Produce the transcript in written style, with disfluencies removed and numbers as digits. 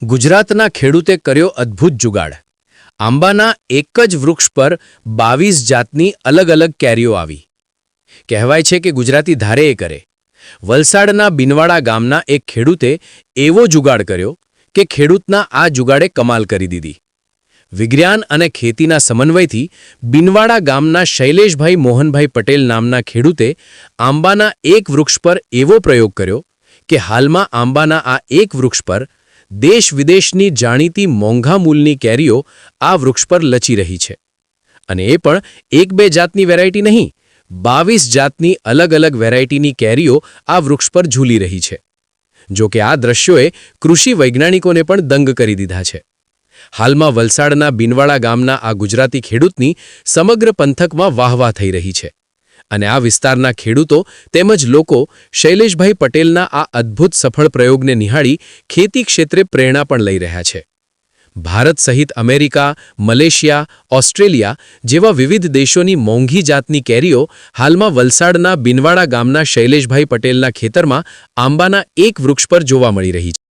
ગુજરાતના ખેડૂતે કર્યો અદ્ભુત જુગાડ। આંબાના એક જ વૃક્ષ પર 22 જાતની અલગ અલગ કેરીઓ આવી। કહેવાય છે કે ગુજરાતી ધારે એ કરે। વલસાડના બિનવાડા ગામના એક ખેડૂતે એવો જુગાડ કર્યો કે ખેડૂતના આ જુગાડે કમાલ કરી દીધી। વિજ્ઞાન અને ખેતીના સમન્વયથી બિનવાડા ગામના શૈલેષભાઈ મોહનભાઈ પટેલ નામના ખેડૂતે આંબાના એક વૃક્ષ પર એવો પ્રયોગ કર્યો કે હાલમાં આંબાના આ એક વૃક્ષ પર દેશ વિદેશની જાણીતી મોંઘા મૂલની કેરીઓ આ વૃક્ષ પર લચી રહી છે। અને એ પણ એક બે જાતની વેરાયટી નહીં, 22 જાતની અલગ અલગ વેરાયટીની કેરીઓ આ વૃક્ષ પર ઝૂલી રહી છે। જો કે આ દ્રશ્યોએ કૃષિ વૈજ્ઞાનિકોને પણ દંગ કરી દીધા છે। હાલમાં વલસાડના બિનવાડા ગામના આ ગુજરાતી ખેડૂતની સમગ્ર પંથકમાં વાહવાહ થઈ રહી છે। અને આ વિસ્તારના ખેડૂતો તેમજ લોકો શૈલેષભાઈ પટેલના આ અદ્ભુત સફળ પ્રયોગને નિહાળી ખેતી ક્ષેત્રે પ્રેરણા પણ લઈ રહ્યા છે। ભારત સહિત અમેરિકા, મલેશિયા, ઓસ્ટ્રેલિયા જેવા વિવિધ દેશોની મોંઘી જાતની કેરીઓ હાલમાં વલસાડના બિનવાડા ગામના શૈલેષભાઈ પટેલના ખેતરમાં આંબાના એક વૃક્ષ પર જોવા મળી રહી છે।